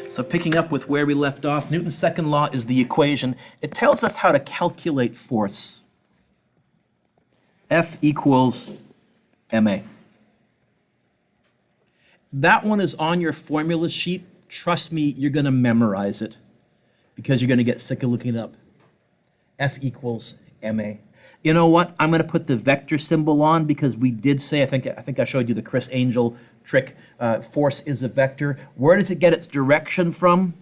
So picking up with where we left off, Newton's second law is the equation. It tells us how to calculate force. F equals ma. That one is on your formula sheet. Trust me, you're going to memorize it because you're going to get sick of looking it up. F equals ma. You know what? I'm going to put the vector symbol on because we did say, I think I showed you the Chris Angel trick, force is a vector. Where does it get its direction from?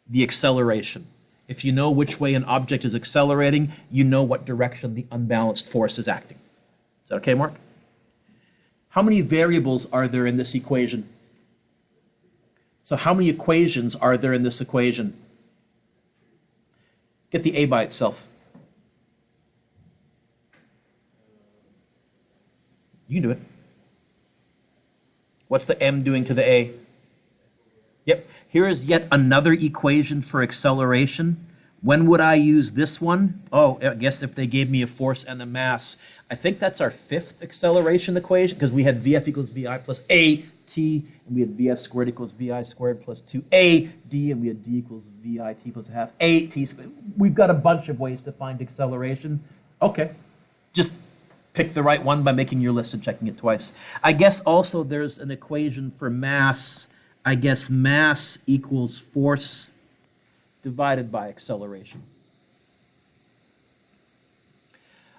The acceleration. If you know which way an object is accelerating, you know what direction the unbalanced force is acting. Is that okay, Mark? How many variables are there in this equation? So how many equations are there in this equation? Get the A by itself. You can do it. What's the m doing to the a? Yep. Here is yet another equation for acceleration. When would I use this one? Oh, I guess if they gave me a force and a mass. I think that's our fifth acceleration equation because we had Vf equals Vi plus AT, and we had Vf squared equals Vi squared plus 2AD, and we had D equals VIT plus a half AT squared. We've got a bunch of ways to find acceleration. Okay. Just pick the right one by making your list and checking it twice. I guess also there's an equation for mass. I guess mass equals force divided by acceleration.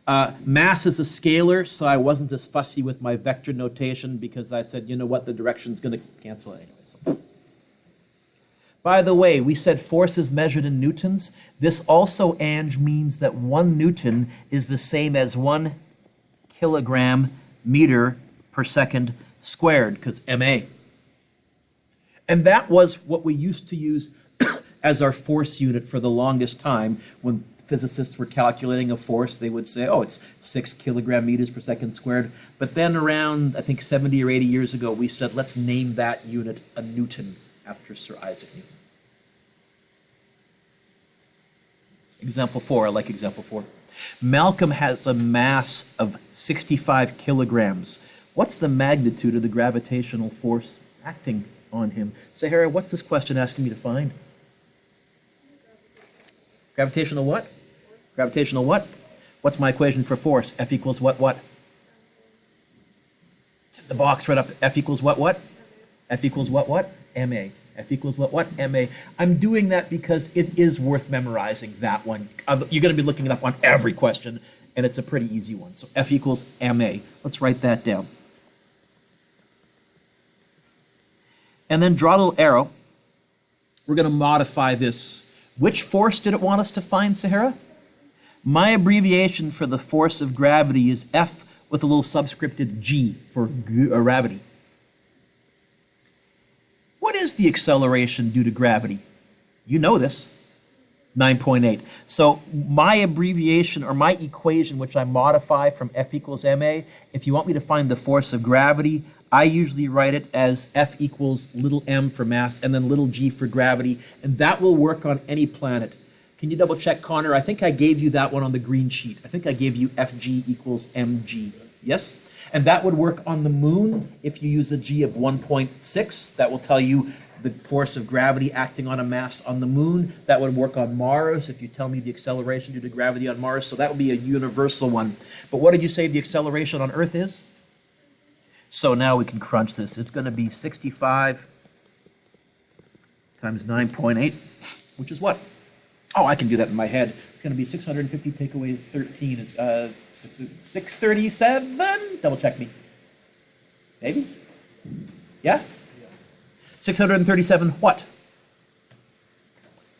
Mass is a scalar, so I wasn't as fussy with my vector notation because I said, you know what, the direction's going to cancel anyway. So. By the way, we said force is measured in newtons. This also, Ange, means that 1 newton is the same as 1 kilogram meter per second squared, because MA. And that was what we used to use as our force unit for the longest time. When physicists were calculating a force, they would say, oh, it's 6 kilogram meters per second squared. But then around, I think 70 or 80 years ago, we said, let's name that unit a Newton after Sir Isaac Newton. Example 4, I like example 4. Malcolm has a mass of 65 kilograms. What's the magnitude of the gravitational force acting on him? Sahara, what's this question asking me to find? Gravitational what? Gravitational what? What's my equation for force? F equals what? It's in the box right up. F equals what? F equals what? Ma. F equals what? Ma. I'm doing that because it is worth memorizing that one. You're going to be looking it up on every question, and it's a pretty easy one. So F equals Ma. Let's write that down. And then draw a little arrow. We're going to modify this. Which force did it want us to find, Sahara? My abbreviation for the force of gravity is F with a little subscripted G for gravity. What is the acceleration due to gravity? You know this, 9.8. So my abbreviation or my equation, which I modify from F equals ma, if you want me to find the force of gravity, I usually write it as F equals little m for mass and then little g for gravity, and that will work on any planet. Can you double check, Connor? I think I gave you that one on the green sheet. I think I gave you Fg equals mg. Yes? And that would work on the moon if you use a g of 1.6. That will tell you the force of gravity acting on a mass on the moon. That would work on Mars if you tell me the acceleration due to gravity on Mars. So that would be a universal one. But what did you say the acceleration on Earth is? So now we can crunch this. It's going to be 65 times 9.8, which is what? Oh, I can do that in my head. It's going to be 650 take away 13. It's 637? Double check me. Maybe? Yeah? 637 what?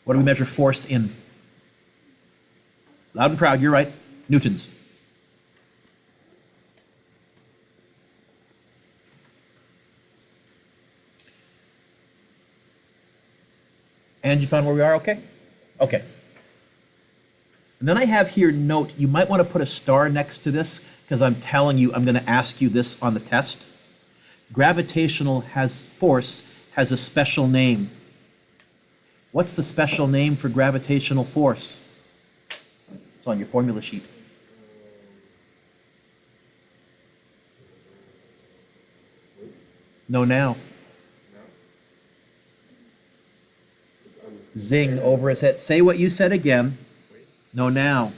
What do we measure force in? Loud and proud, you're right. Newtons. And you found where we are, okay? Okay. And then I have here note, you might want to put a star next to this because I'm telling you, I'm going to ask you this on the test. Gravitational force has a special name. What's the special name for gravitational force? It's on your formula sheet. No, now. Zing over his head. Say what you said again. No, now.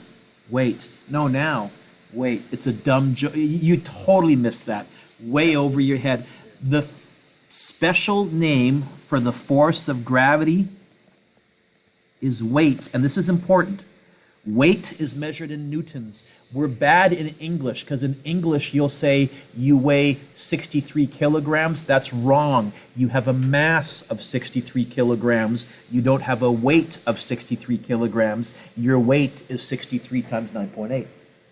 Wait. No, now. Wait. It's a dumb joke. You totally missed that. Way over your head. The special name for the force of gravity is weight. And this is important. Weight is measured in newtons. We're bad in English because in English you'll say you weigh 63 kilograms. That's wrong. You have a mass of 63 kilograms. You don't have a weight of 63 kilograms. Your weight is 63 times 9.8.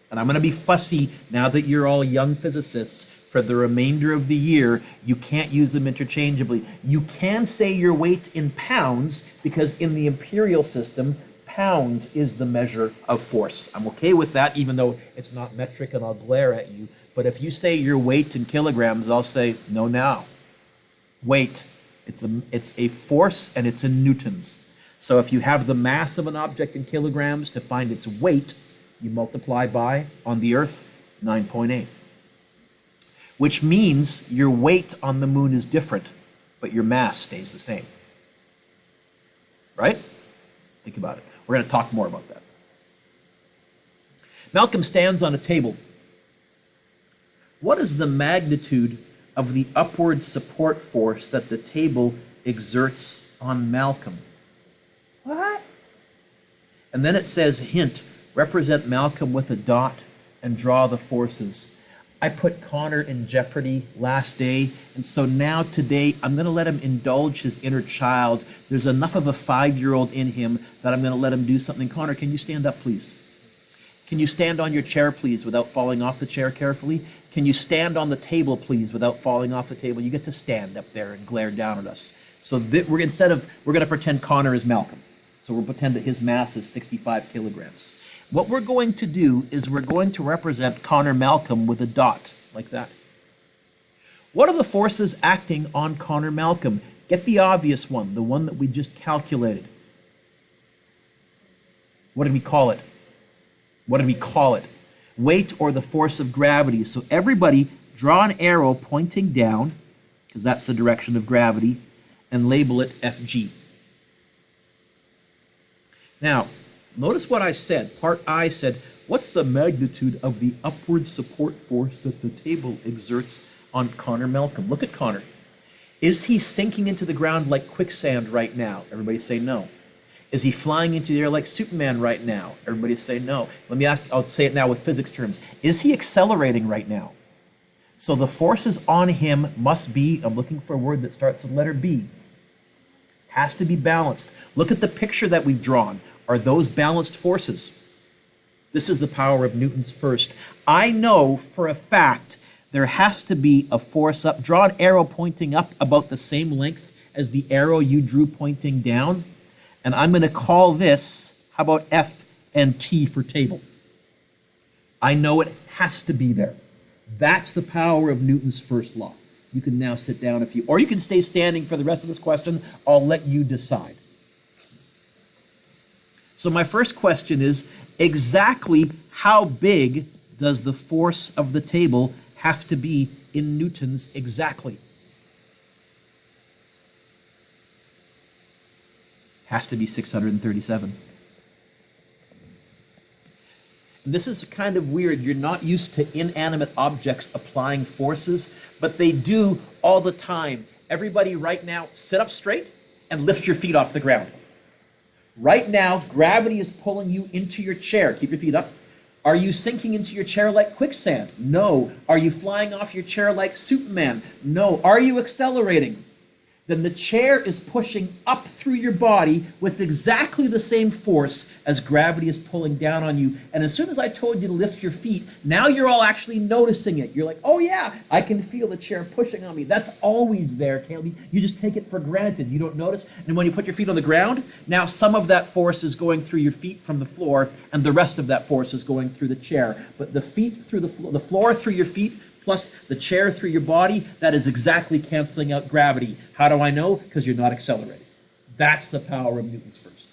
And I'm going to be fussy now that you're all young physicists for the remainder of the year. You can't use them interchangeably. You can say your weight in pounds because in the imperial system, pounds is the measure of force. I'm okay with that, even though it's not metric and I'll glare at you. But if you say your weight in kilograms, I'll say, no, now. Weight, it's a force and it's in newtons. So if you have the mass of an object in kilograms, to find its weight, you multiply by, on the Earth, 9.8. Which means your weight on the moon is different, but your mass stays the same. Right? Think about it. We're going to talk more about that. Malcolm stands on a table. What is the magnitude of the upward support force that the table exerts on Malcolm? What? And then it says, hint, represent Malcolm with a dot and draw the forces. I put Connor in jeopardy last day, and so now today I'm going to let him indulge his inner child. There's enough of a 5-year-old in him that I'm going to let him do something. Connor, can you stand up, please? Can you stand on your chair, please, without falling off the chair carefully? Can you stand on the table, please, without falling off the table? You get to stand up there and glare down at us. So we're going to pretend Connor is Malcolm. So we'll pretend that his mass is 65 kilograms. What we're going to do is we're going to represent Connor Malcolm with a dot, like that. What are the forces acting on Connor Malcolm? Get the obvious one, the one that we just calculated. What did we call it? What did we call it? Weight or the force of gravity. So everybody draw an arrow pointing down, because that's the direction of gravity, and label it FG. Now, notice what I said. Part I said, what's the magnitude of the upward support force that the table exerts on Connor Malcolm? Look at Connor. Is he sinking into the ground like quicksand right now? Everybody say no. Is he flying into the air like Superman right now? Everybody say no. Let me ask, I'll say it now with physics terms. Is he accelerating right now? So the forces on him must be, I'm looking for a word that starts with letter B. Has to be balanced. Look at the picture that we've drawn. Are those balanced forces? This is the power of Newton's first. I know for a fact there has to be a force up. Draw an arrow pointing up about the same length as the arrow you drew pointing down. And I'm going to call this, how about F and T for table? I know it has to be there. That's the power of Newton's first law. You can now sit down or you can stay standing for the rest of this question. I'll let you decide. So my first question is, exactly how big does the force of the table have to be in newtons exactly? Has to be 637. And this is kind of weird. You're not used to inanimate objects applying forces, but they do all the time. Everybody right now, sit up straight and lift your feet off the ground. Right now, gravity is pulling you into your chair. Keep your feet up. Are you sinking into your chair like quicksand? No. Are you flying off your chair like Superman? No. Are you accelerating? Then the chair is pushing up through your body with exactly the same force as gravity is pulling down on you. And as soon as I told you to lift your feet, now you're all actually noticing it. You're like, oh yeah, I can feel the chair pushing on me. That's always there, Caleb. You just take it for granted. You don't notice. And when you put your feet on the ground, now some of that force is going through your feet from the floor, and the rest of that force is going through the chair. But the feet through the floor through your feet, plus the chair through your body, that is exactly canceling out gravity. How do I know? Because you're not accelerating. That's the power of Newton's first.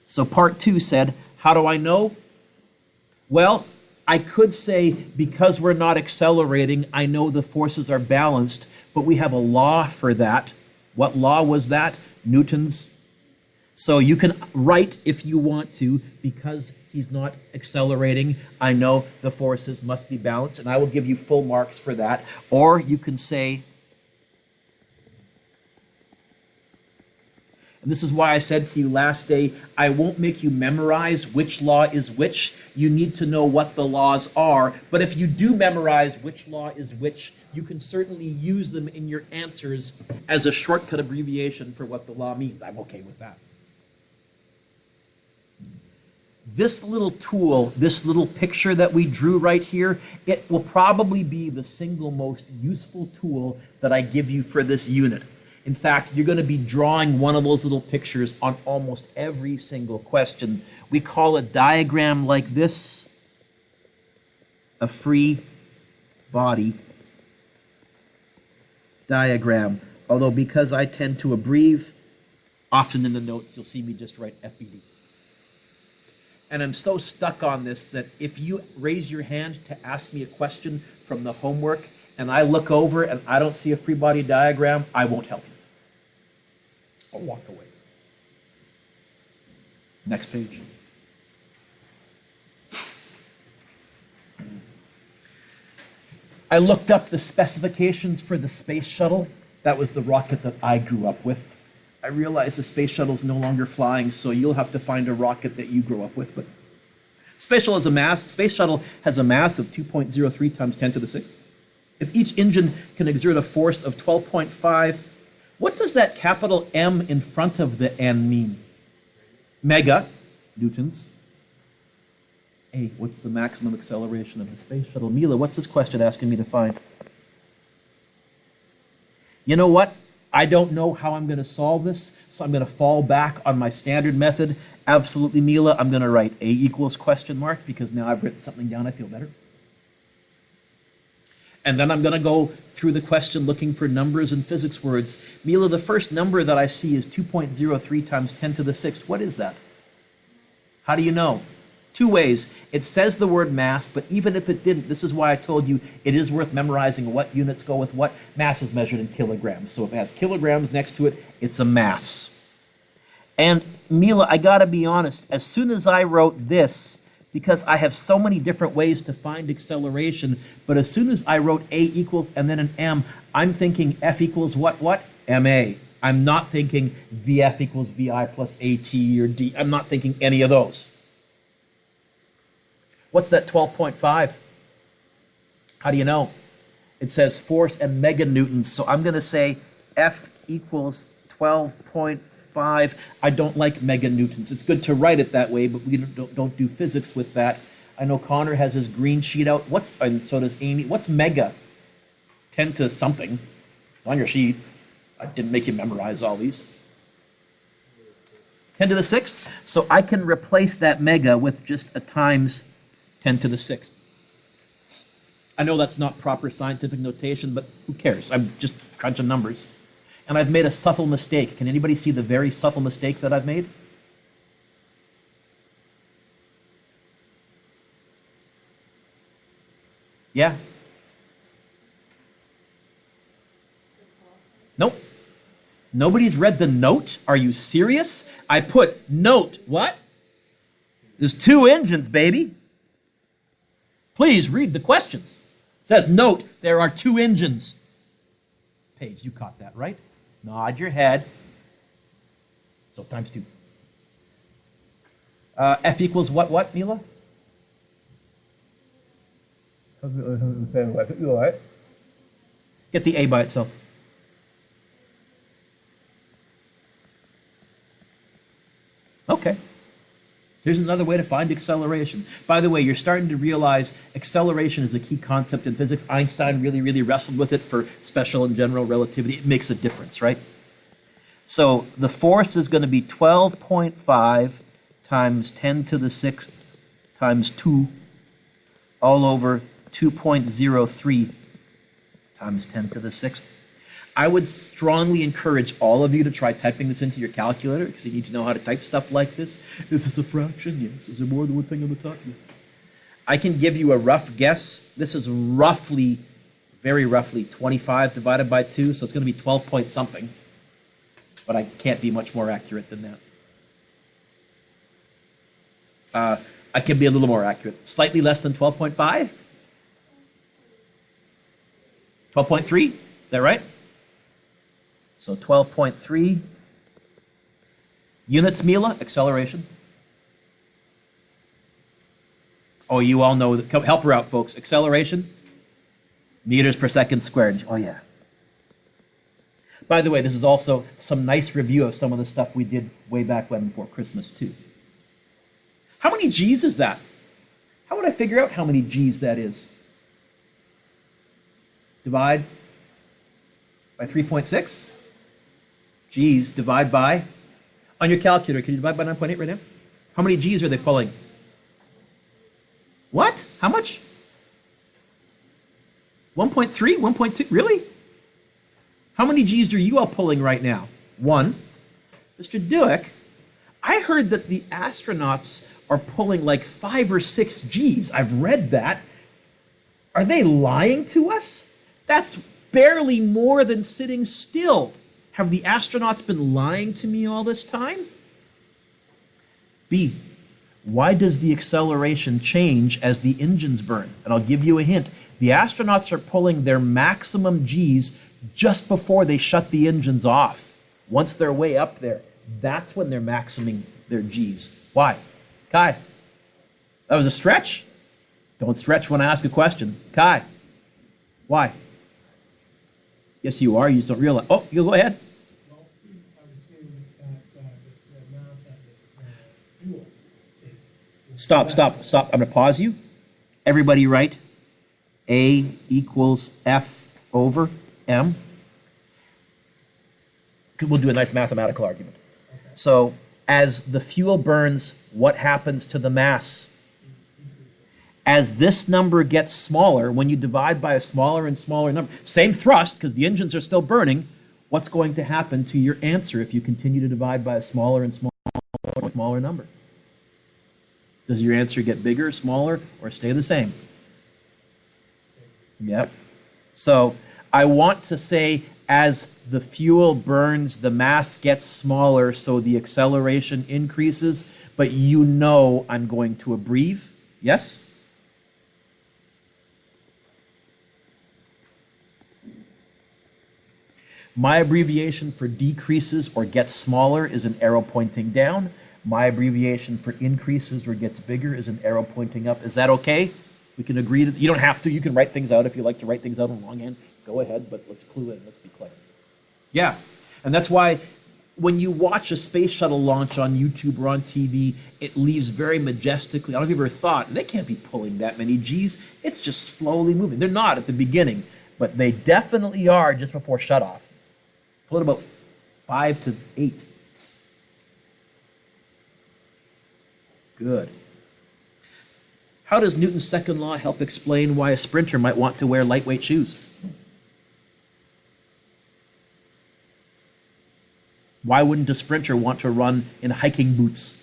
So part 2 said, how do I know? Well, I could say because we're not accelerating, I know the forces are balanced, but we have a law for that. What law was that? Newton's. So you can write if you want to, because he's not accelerating, I know the forces must be balanced, and I will give you full marks for that. Or you can say, and this is why I said to you last day, I won't make you memorize which law is which. You need to know what the laws are. But if you do memorize which law is which, you can certainly use them in your answers as a shortcut abbreviation for what the law means. I'm okay with that. This little tool, this little picture that we drew right here, it will probably be the single most useful tool that I give you for this unit. In fact, you're going to be drawing one of those little pictures on almost every single question. We call a diagram like this a free body diagram. Although because I tend to abbreviate, often in the notes you'll see me just write FBD. And I'm so stuck on this that if you raise your hand to ask me a question from the homework and I look over and I don't see a free body diagram, I won't help you. I'll walk away. Next page. I looked up the specifications for the space shuttle. That was the rocket that I grew up with. I realize the space shuttle is no longer flying, so you'll have to find a rocket that you grew up with. But space shuttle has a mass of 2.03 times 10 to the 6th. If each engine can exert a force of 12.5, what does that capital M in front of the N mean? Mega newtons. A, what's the maximum acceleration of the space shuttle? Mila, what's this question asking me to find? You know what? I don't know how I'm going to solve this, so I'm going to fall back on my standard method. Absolutely, Mila, I'm going to write A equals question mark, because now I've written something down, I feel better. And then I'm going to go through the question looking for numbers and physics words. Mila, the first number that I see is 2.03 times 10 to the 6th. What is that? How do you know? Two ways. It says the word mass, but even if it didn't, this is why I told you it is worth memorizing what units go with what. Mass is measured in kilograms. So if it has kilograms next to it, it's a mass. And Mila, I gotta be honest, as soon as I wrote this, because I have so many different ways to find acceleration, but as soon as I wrote A equals and then an M, I'm thinking F equals what? MA. I'm not thinking VF equals VI plus AT or D. I'm not thinking any of those. What's that 12.5? How do you know? It says force and meganewtons, so I'm going to say F equals 12.5. I don't like meganewtons. It's good to write it that way, but we don't do physics with that. I know Connor has his green sheet out. And so does Amy. What's mega? 10 to something. It's on your sheet. I didn't make you memorize all these. 10 to the 6th. So I can replace that mega with just a times 10 to the 6th. I know that's not proper scientific notation, but who cares? I'm just crunching numbers. And I've made a subtle mistake. Can anybody see the very subtle mistake that I've made? Yeah? Nope. Nobody's read the note? Are you serious? I put note, what? There's 2 engines, baby. Please read the questions. It says, note, there are 2 engines. Paige, you caught that, right? Nod your head. So times 2. F equals what, Mila? Get the A by itself. Okay. Here's another way to find acceleration. By the way, you're starting to realize acceleration is a key concept in physics. Einstein really wrestled with it for special and general relativity. It makes a difference, right? So the force is going to be 12.5 times 10 to the 6th times 2 all over 2.03 times 10 to the 6th. I would strongly encourage all of you to try typing this into your calculator, because you need to know how to type stuff like this. Is this a fraction? Yes. Is there more than one thing on the top? Yes. I can give you a rough guess. This is roughly, very roughly, 25 divided by 2, so it's going to be 12 point something. but I can't be much more accurate than that. I can be a little more accurate. Slightly less than 12.5? 12.3? Is that right? So 12.3 units, Mila, acceleration. Oh, you all know that. Help her out, folks. Acceleration, meters per second squared. Oh, yeah. By the way, this is also some nice review of some of the stuff we did way back when before Christmas, too. How many G's is that? How would I figure out how many G's that is? Divide by 3.6. G's divide by, on your calculator, can you divide by 9.8 right now? How many G's are they pulling? What? How much? 1.3? 1.2? Really? How many G's are you all pulling right now? 1. Mr. Dueck, I heard that the astronauts are pulling like 5 or 6 G's. I've read that. Are they lying to us? That's barely more than sitting still. Have the astronauts been lying to me all this time? B, why does the acceleration change as the engines burn? And I'll give you a hint. The astronauts are pulling their maximum G's just before they shut the engines off. Once they're way up there, that's when they're maximing their G's. Why? Kai, that was a stretch? Don't stretch when I ask a question. Kai, why? Yes, you are. You just don't realize. Oh, you go ahead. Well, I would say that the mass that the fuel is. Stop. I'm going to pause you. Everybody write A equals F over M. We'll do a nice mathematical argument. Okay. So as the fuel burns, what happens to the mass? As this number gets smaller, when you divide by a smaller and smaller number, same thrust, because the engines are still burning, what's going to happen to your answer if you continue to divide by a smaller and smaller number? Does your answer get bigger, smaller, or stay the same? Yep. So I want to say as the fuel burns, the mass gets smaller, so the acceleration increases, but you know I'm going to abbreviate. Yes? My abbreviation for decreases or gets smaller is an arrow pointing down. My abbreviation for increases or gets bigger is an arrow pointing up. Is that okay? We can agree that you don't have to. You can write things out if you like to write things out in longhand. Go ahead, but let's clue in. Let's be clear. Yeah, and that's why when you watch a space shuttle launch on YouTube or on TV, it leaves very majestically. I don't know if you've ever thought, they can't be pulling that many G's. It's just slowly moving. They're not at the beginning, but they definitely are just before shutoff. Pull it about 5 to 8. Good. How does Newton's second law help explain why a sprinter might want to wear lightweight shoes? Why wouldn't a sprinter want to run in hiking boots?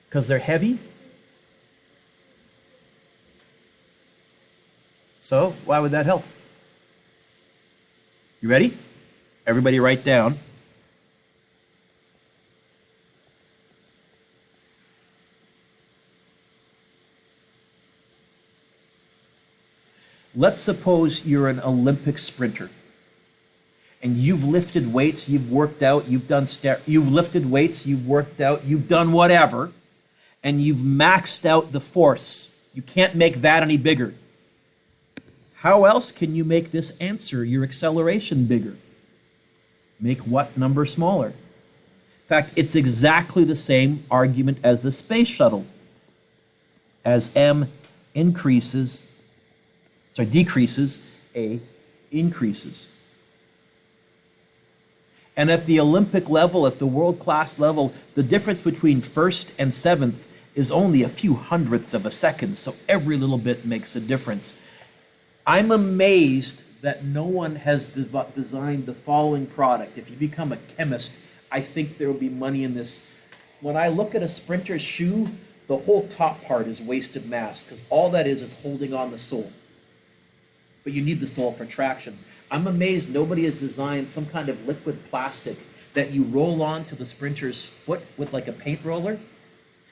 Because they're heavy? So, why would that help? You ready? Everybody write down. Let's suppose you're an Olympic sprinter and you've lifted weights, you've worked out, you've lifted weights, you've worked out, you've done whatever, and you've maxed out the force. You can't make that any bigger. How else can you make this answer, your acceleration, bigger? Make what number smaller? In fact, it's exactly the same argument as the space shuttle. As m decreases, a increases. And at the Olympic level, at the world-class level, the difference between first and seventh is only a few hundredths of a second, so every little bit makes a difference. I'm amazed that no one has designed the following product. If you become a chemist, I think there will be money in this. When I look at a sprinter's shoe, the whole top part is wasted mass, because all that is holding on the sole. But you need the sole for traction. I'm amazed nobody has designed some kind of liquid plastic that you roll onto the sprinter's foot with like a paint roller,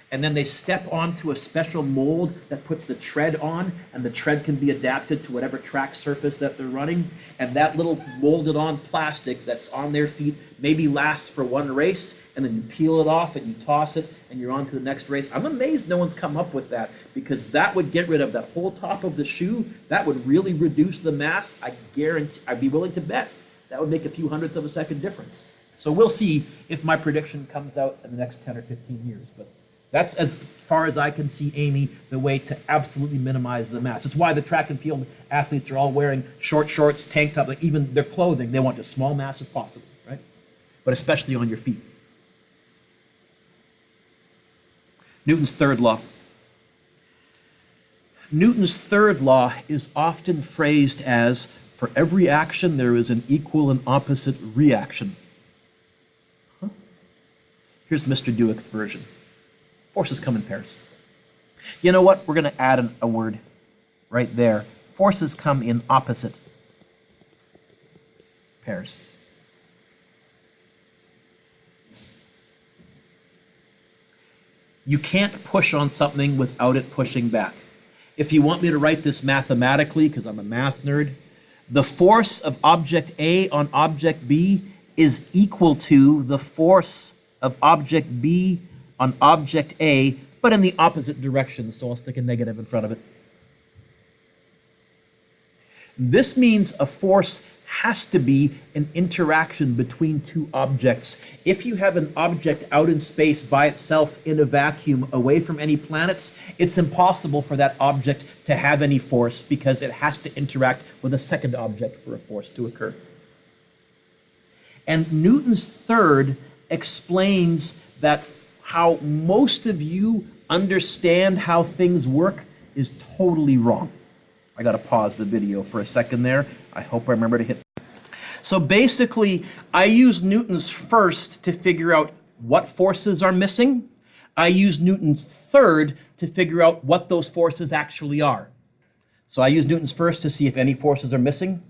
and then they step onto a special mold that puts the tread on, and the tread can be adapted to whatever track surface that they're running, and that little molded on plastic that's on their feet maybe lasts for one race, and then you peel it off and you toss it and you're on to the next race. I'm amazed no one's come up with that, because that would get rid of that whole top of the shoe. That would really reduce the mass. I guarantee, I'd be willing to bet that would make a few hundredths of a second difference. So we'll see if my prediction comes out in the next 10 or 15 years. But that's, as far as I can see, Amy, the way to absolutely minimize the mass. It's why the track and field athletes are all wearing short shorts, tank top, like even their clothing. They want as small mass as possible, right? But especially on your feet. Newton's third law. Newton's third law is often phrased as, for every action there is an equal and opposite reaction. Here's Mr. Dueck's version. Forces come in pairs. You know what? We're going to add a word right there. Forces come in opposite pairs. You can't push on something without it pushing back. If you want me to write this mathematically, because I'm a math nerd, the force of object A on object B is equal to the force of object B on object A, but in the opposite direction, so I'll stick a negative in front of it. This means a force has to be an interaction between two objects. If you have an object out in space by itself in a vacuum away from any planets, it's impossible for that object to have any force, because it has to interact with a second object for a force to occur. And Newton's third explains that how most of you understand how things work is totally wrong. I got to pause the video for a second there. I hope I remember to hit. So basically, I use Newton's first to figure out what forces are missing. I use Newton's third to figure out what those forces actually are. So I use Newton's first to see if any forces are missing.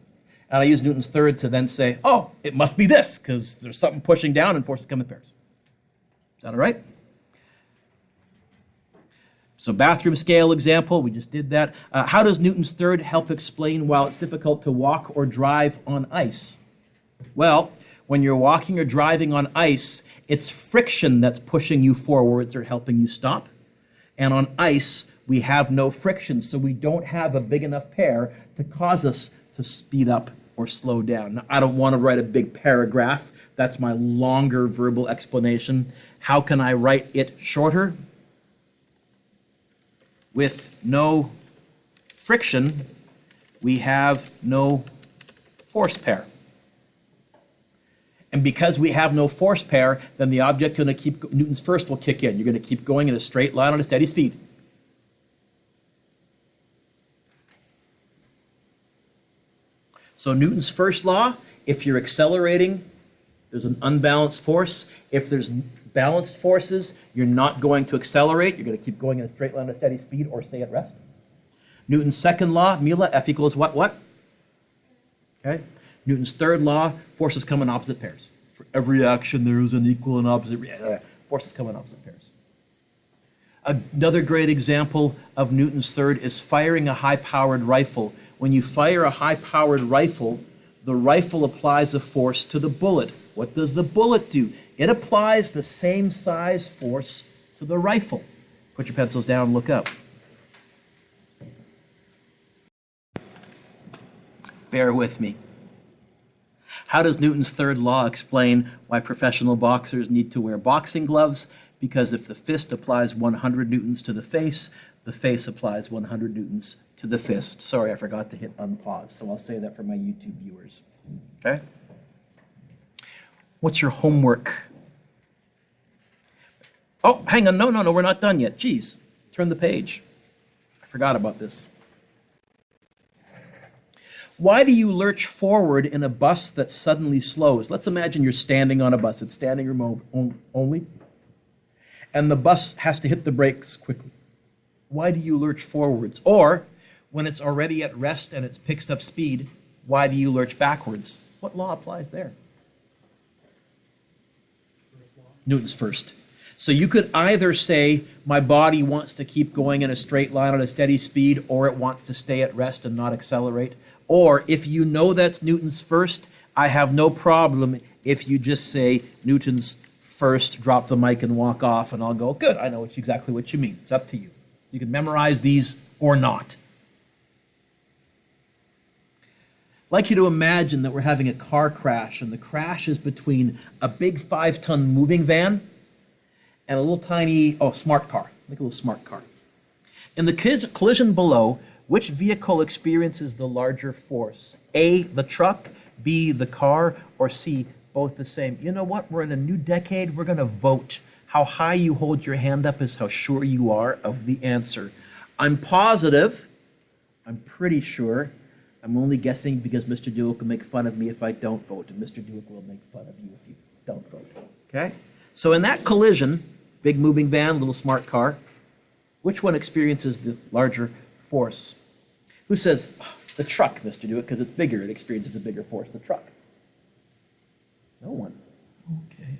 And I use Newton's third to then say, oh, it must be this, because there's something pushing down and forces come in pairs. Is that all right? So bathroom scale example, we just did that. How does Newton's third help explain why it's difficult to walk or drive on ice? Well, when you're walking or driving on ice, it's friction that's pushing you forwards or helping you stop. And on ice, we have no friction, so we don't have a big enough pair to cause us to speed up or slow down. Now, I don't want to write a big paragraph. That's my longer verbal explanation. How can I write it shorter? With no friction, we have no force pair. And because we have no force pair, then the object going to keep, Newton's first will kick in. You're going to keep going in a straight line on a steady speed. So Newton's first law, if you're accelerating, there's an unbalanced force. If there's balanced forces, you're not going to accelerate. You're going to keep going in a straight line at a steady speed or stay at rest. Newton's second law, Mila, F equals what? Okay. Newton's third law, forces come in opposite pairs. For every action, there is an equal and opposite reaction. Forces come in opposite pairs. Another great example of Newton's third is firing a high-powered rifle. When you fire a high-powered rifle, the rifle applies a force to the bullet. What does the bullet do? It applies the same size force to the rifle. Put your pencils down and look up. Bear with me. How does Newton's third law explain why professional boxers need to wear boxing gloves? Because if the fist applies 100 newtons to the face applies 100 newtons to the fist. Sorry, I forgot to hit unpause, so I'll say that for my YouTube viewers. Okay? What's your homework? Oh, hang on, no, we're not done yet. Geez, turn the page. I forgot about this. Why do you lurch forward in a bus that suddenly slows? Let's imagine you're standing on a bus. It's standing room only. and the bus has to hit the brakes quickly. Why do you lurch forwards? Or when it's already at rest and it picks up speed, why do you lurch backwards? What law applies there? First law. Newton's first. So you could either say my body wants to keep going in a straight line at a steady speed, or it wants to stay at rest and not accelerate. Or if you know that's Newton's first, I have no problem if you just say Newton's first, drop the mic and walk off, and I'll go, good, I know exactly what you mean. It's up to you. You can memorize these or not. I'd like you to imagine that we're having a car crash, and the crash is between a big 5-ton moving van and a little tiny, smart car. Make a little smart car. In the collision below, which vehicle experiences the larger force? A, the truck, B, the car, or C, both the same? You know what? We're in a new decade. We're going to vote. How high you hold your hand up is how sure you are of the answer. I'm positive, I'm pretty sure, I'm only guessing because Mr. Dueck will make fun of me if I don't vote, and Mr. Dueck will make fun of you if you don't vote. Okay? So in that collision, big moving van, little smart car, which one experiences the larger force? Who says, the truck, Mr. Dueck, because it's bigger, it experiences a bigger force, the truck? No one. Okay.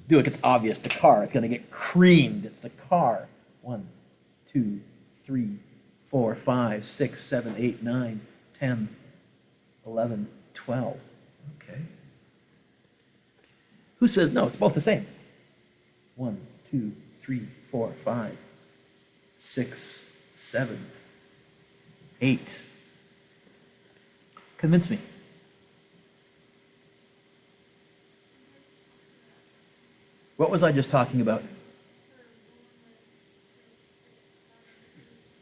Dueck, it's obvious, the car. It's going to get creamed. It's the car. 1, 2, 3, 4, 5, 6, 7, 8, 9, 10, 11, 12. Okay. Who says no? It's both the same. 1, 2, 3, 4, 5, 6, 7, 8. Convince me. What was I just talking about?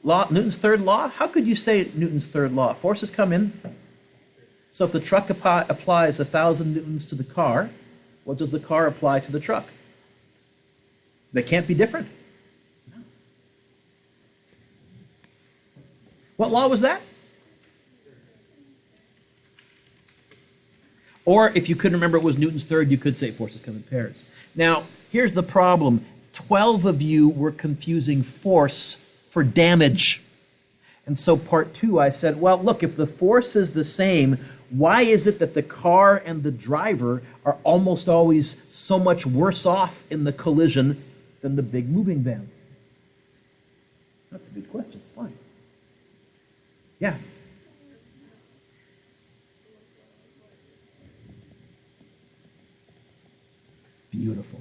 Newton's third law? How could you say Newton's third law? Forces come in. So if the truck applies 1,000 newtons to the car, what does the car apply to the truck? They can't be different. No. What law was that? Or if you couldn't remember it was Newton's third, you could say forces come in pairs. Now, here's the problem. 12 of you were confusing force for damage. And so part 2, I said, well, look, if the force is the same, why is it that the car and the driver are almost always so much worse off in the collision than the big moving van? That's a good question. Fine. Yeah. Beautiful.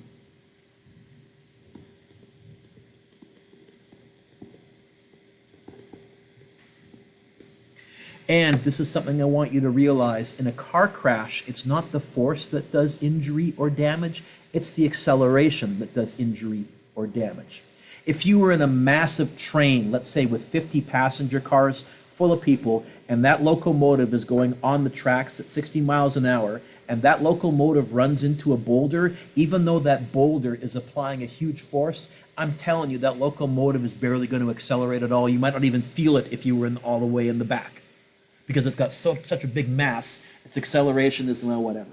And this is something I want you to realize. In a car crash, it's not the force that does injury or damage, it's the acceleration that does injury or damage. If you were in a massive train, let's say with 50 passenger cars full of people, and that locomotive is going on the tracks at 60 miles an hour, and that locomotive runs into a boulder, even though that boulder is applying a huge force, I'm telling you that locomotive is barely going to accelerate at all. You might not even feel it if you were all the way in the back, because it's got such a big mass, its acceleration is, well, whatever.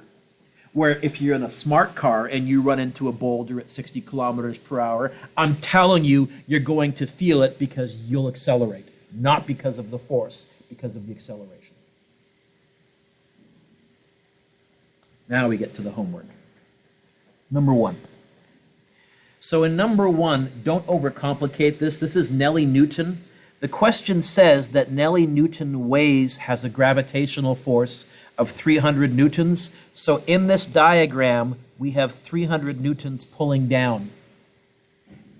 Where if you're in a smart car and you run into a boulder at 60 kilometers per hour, I'm telling you, you're going to feel it because you'll accelerate, not because of the force, because of the acceleration. Now we get to the homework. Number 1. So in number 1, don't overcomplicate this. This is Nellie Newton. The question says that Nellie Newton has a gravitational force of 300 newtons. So in this diagram, we have 300 newtons pulling down.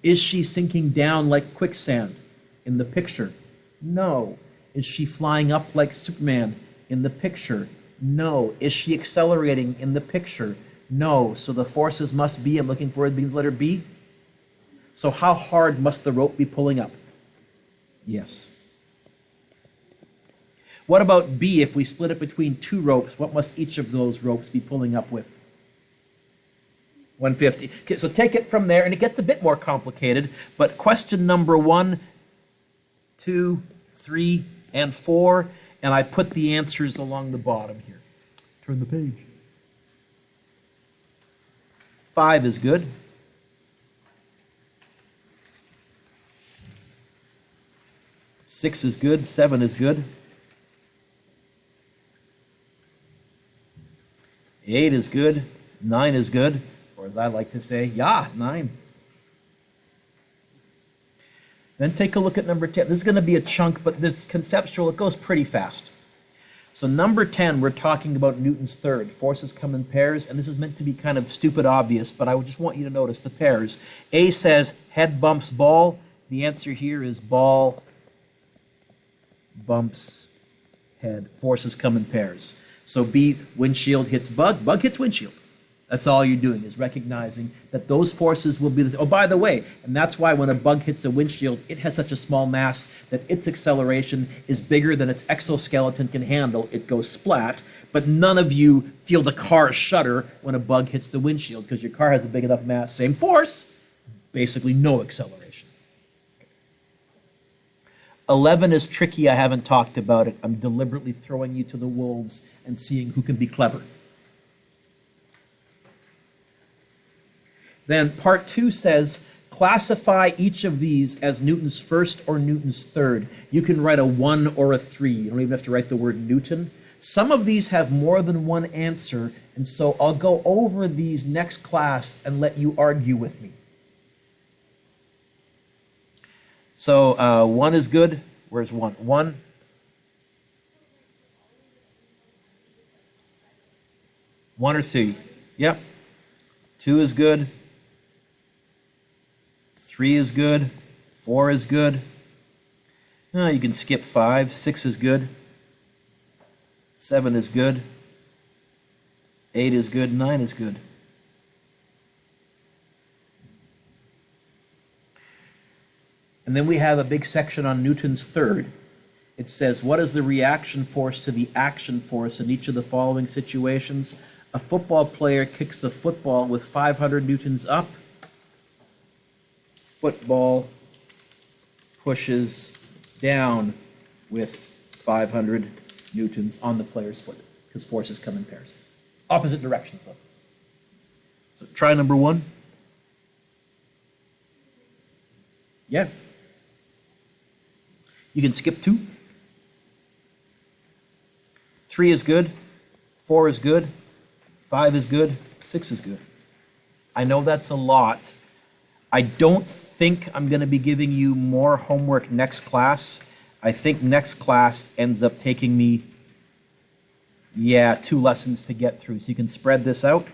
Is she sinking down like quicksand in the picture? No. Is she flying up like Superman in the picture? No. Is she accelerating in the picture? No. So the forces must be, I'm looking for it, means letter B. So how hard must the rope be pulling up? Yes. What about B? If we split it between 2 ropes, what must each of those ropes be pulling up with? 150. Okay, so take it from there, and it gets a bit more complicated, but question number 1, 2, 3, and 4, and I put the answers along the bottom here. Turn the page. 5 is good. 6 is good, 7 is good. 8 is good, 9 is good, or as I like to say, yeah, 9. Then take a look at number 10. This is going to be a chunk, but this conceptual, it goes pretty fast. So number 10, we're talking about Newton's third. Forces come in pairs, and this is meant to be kind of stupid obvious, but I just want you to notice the pairs. A says head bumps ball. The answer here is ball bumps head. Forces come in pairs. So B, windshield hits bug, bug hits windshield. That's all you're doing, is recognizing that those forces will be the same. Oh, by the way, and that's why when a bug hits a windshield, it has such a small mass that its acceleration is bigger than its exoskeleton can handle. It goes splat, but none of you feel the car shudder when a bug hits the windshield because your car has a big enough mass. Same force, basically no acceleration. 11 is tricky. I haven't talked about it. I'm deliberately throwing you to the wolves and seeing who can be clever. Then part 2 says, classify each of these as Newton's first or Newton's third. You can write a 1 or a 3. You don't even have to write the word Newton. Some of these have more than one answer, and so I'll go over these next class and let you argue with me. So 1 is good. Where's 1? 1. 1 or 3. Yep. 2 is good. 3 is good. 4 is good. You can skip 5. 6 is good. 7 is good. 8 is good. 9 is good. And then we have a big section on Newton's third. It says, what is the reaction force to the action force in each of the following situations? A football player kicks the football with 500 newtons up. Football pushes down with 500 newtons on the player's foot, because forces come in pairs. Opposite directions, though. So try number 1. Yeah. You can skip 2. 3 is good. 4 is good. 5 is good. 6 is good. I know that's a lot. I don't think I'm going to be giving you more homework next class. I think next class ends up taking me, 2 lessons to get through. So you can spread this out.